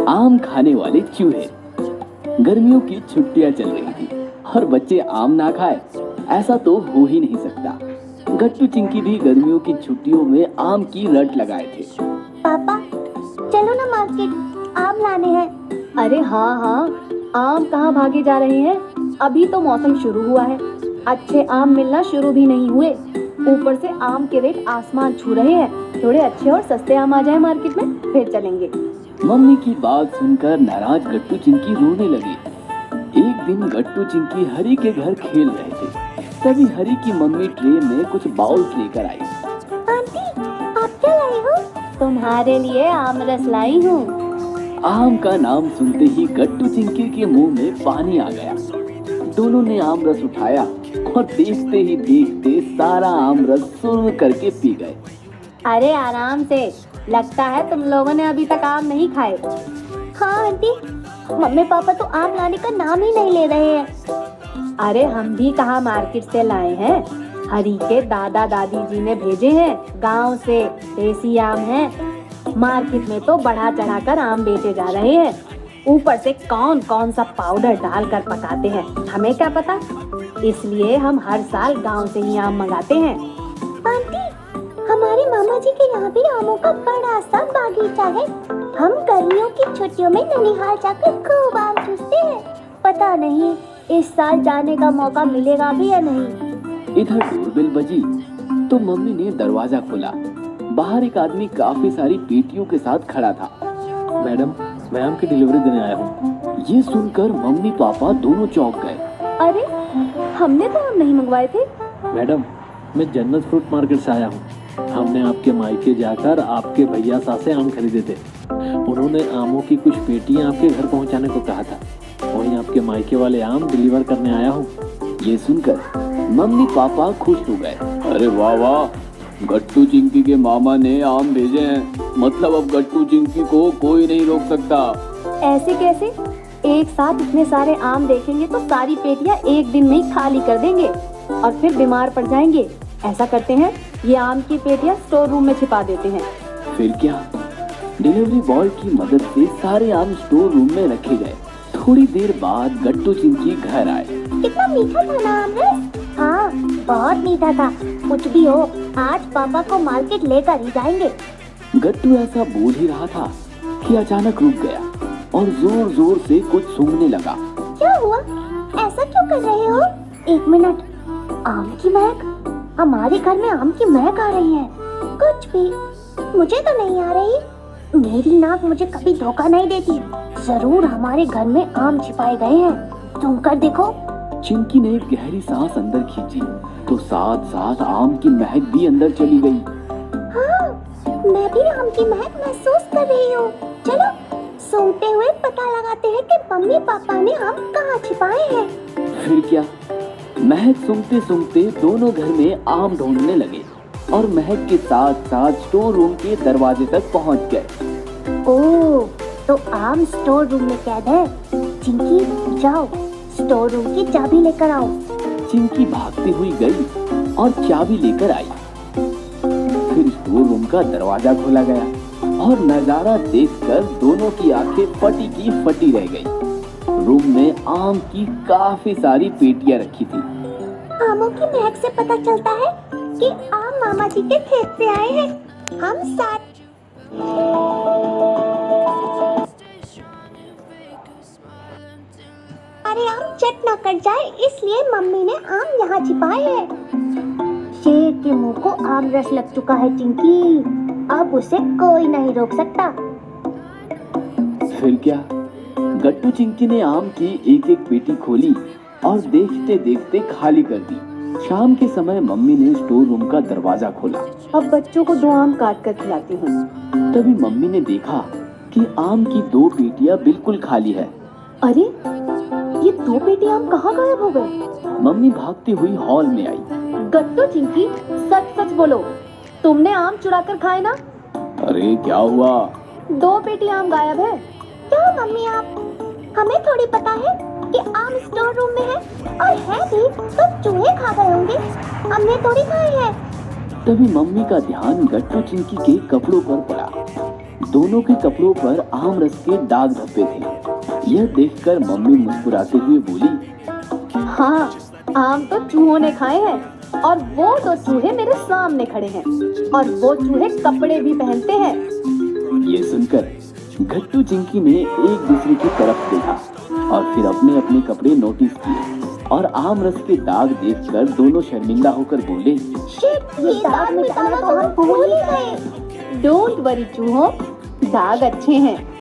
आम खाने वाले चूहे। गर्मियों की छुट्टियां चल रही थी और बच्चे आम ना खाए ऐसा तो हो ही नहीं सकता। गट्टू चिंकी भी गर्मियों की छुट्टियों में आम की रट लगाए थे। पापा चलो ना मार्केट, आम लाने हैं। अरे हाँ हाँ, आम कहाँ भागे जा रहे हैं, अभी तो मौसम शुरू हुआ है। अच्छे आम मिलना शुरू भी नहीं हुए, ऊपर से आम के रेट आसमान छू रहे हैं। थोड़े अच्छे और सस्ते आम आ जाए मार्केट में, फिर चलेंगे। मम्मी की बात सुनकर नाराज गट्टू चिंकी रोने लगी। एक दिन गट्टू चिंकी हरी के घर खेल रहे थे, तभी हरी की मम्मी ट्रे में कुछ बाउल्स लेकर आई। आंटी आप क्या लाई हो? तुम्हारे लिए आम रस लाई हूँ। आम का नाम सुनते ही गट्टू चिंकी के मुंह में पानी आ गया। दोनों ने आम रस उठाया और देखते ही देखते सारा आम रस सुर करके पी गए। अरे आराम से, लगता है तुम लोगों ने अभी तक आम नहीं खाए। हाँ आंटी, मम्मी पापा तो आम लाने का नाम ही नहीं ले रहे हैं। अरे हम भी कहाँ मार्केट से लाए हैं, हरी के दादा दादी जी ने भेजे हैं गांव से। देसी आम हैं। मार्केट में तो बढ़ा चढ़ाकर आम बेचे जा रहे हैं, ऊपर से कौन कौन सा पाउडर डालकर पकाते हैं हमें क्या पता। इसलिए हम हर साल गांव से ही आम मंगाते हैं। आंटी हमारे मामा जी के यहाँ भी आमों का बड़ा सा बागीचा है। हम गर्मियों की छुट्टियों में ननिहाल जाकर खूब आम चूसते हैं। पता नहीं इस साल जाने का मौका मिलेगा भी या नहीं। इधर डोरबेल बजी तो मम्मी ने दरवाजा खोला। बाहर एक आदमी काफी सारी पेटियों के साथ खड़ा था। मैडम, मैं आम की डिलीवरी देने आया हूँ। ये सुनकर मम्मी पापा दोनों चौंक गए। अरे हमने तो आम नहीं मंगवाए थे। मैडम, मैं जन्नत फ्रूट मार्केट से आया हूँ। हमने आपके मायके जाकर आपके भैया साथ से आम खरीदे थे। उन्होंने आमों की कुछ पेटियां आपके घर पहुंचाने को कहा था। वहीं आपके मायके वाले आम डिलीवर करने आया हूँ। ये सुनकर मम्मी पापा खुश हो गए। अरे वाह वाह, गट्टू चिंकी के मामा ने आम भेजे हैं, मतलब अब गट्टू चिंकी को कोई नहीं रोक सकता। ऐसे कैसे? एक साथ इतने सारे आम देखेंगे तो सारी पेटियां एक दिन में ही खाली कर देंगे और फिर बीमार पड़ जाएंगे। ऐसा करते हैं, ये आम की पेटियां स्टोर रूम में छिपा देते हैं। फिर क्या, डिलीवरी बॉय की मदद से सारे आम स्टोर रूम में रखे गए। थोड़ी देर बाद गट्टू चिंकी घर आए। कितना मीठा था ना आम रस? हाँ बहुत मीठा था। कुछ भी हो, आज पापा को मार्केट लेकर ही जाएंगे। गट्टू ऐसा बोल ही रहा था कि अचानक रुक गया और जोर जोर से कुछ सूंघने लगा। क्या हुआ? ऐसा क्यों कर रहे हो? एक मिनट, आम की महक, हमारे घर में आम की महक आ रही है। कुछ भी, मुझे तो नहीं आ रही। मेरी नाक मुझे कभी धोखा नहीं देती। जरूर हमारे घर में आम छिपाए गए हैं। तुम कर देखो। चिंकी ने एक गहरी सांस अंदर खींची तो साथ साथ आम की महक भी अंदर चली गई। हाँ, मैं भी आम की महक महसूस कर रही हूँ। चलो सूंघते हुए पता लगाते हैं कि मम्मी पापा ने आम कहाँ छिपाए हैं। फिर क्या, महक सूंघते सूंघते दोनों घर में आम ढूंढने लगे और महक के साथ साथ स्टोर रूम के दरवाजे तक पहुंच गए। ओह, तो आम स्टोर रूम में कैद है। चिंकी जाओ, स्टोर रूम की चाबी लेकर आओ। चिंकी भागती हुई गई और चाबी लेकर आई। फिर स्टोर रूम का दरवाजा खोला गया और नजारा देखकर दोनों की आंखें फटी की फटी रह गई। रूम में आम की काफी सारी पेटियां रखी थी। आमों की महक से पता चलता है कि आम मामा जी के खेत से आए हैं। हम साथ अरे आम चट न कट जाए, इसलिए मम्मी ने आम यहाँ छिपाए हैं। शेर के मुंह को आम रस लग चुका है चिंकी, अब उसे कोई नहीं रोक सकता। फिर क्या, गट्टू चिंकी ने आम की एक एक पेटी खोली और देखते देखते खाली कर दी। शाम के समय मम्मी ने स्टोर रूम का दरवाजा खोला। अब बच्चों को 2 आम काट कर खिलाती हूँ। तभी मम्मी ने देखा कि आम की 2 पेटियां बिल्कुल खाली है। अरे ये 2 पेटी आम कहाँ गायब हो गए? मम्मी भागती हुई हॉल में आई। गट्टू चिंकी, सच सच बोलो, तुमने आम चुरा कर खाए ना? अरे क्या हुआ? 2 पेटी आम गायब है। क्या मम्मी आप, हमें थोड़ी पता है कि आम स्टोर रूम में है, और है भी तो चूहे खा गए होंगे, हमने थोड़ी खाए हैं। तभी मम्मी का ध्यान गट्टू चिंकी के कपड़ों पर पड़ा। दोनों के कपड़ों पर आम रस के दाग धब्बे थे। यह देखकर मम्मी मुस्कुराते हुए बोली, हाँ, आम तो चूहों ने खाए हैं और वो दो चूहे मेरे सामने खड़े हैं और वो चूहे कपड़े भी पहनते हैं। ये सुनकर घट्टू चिंकी ने एक दूसरे की तरफ देखा और फिर अपने अपने कपड़े नोटिस किए और आम रस के दाग देखकर दोनों शर्मिंदा होकर बोले, शिट, ये दाग मिटाना तो हम भूल ही गए। डोंट वरी चूहों, दाग अच्छे हैं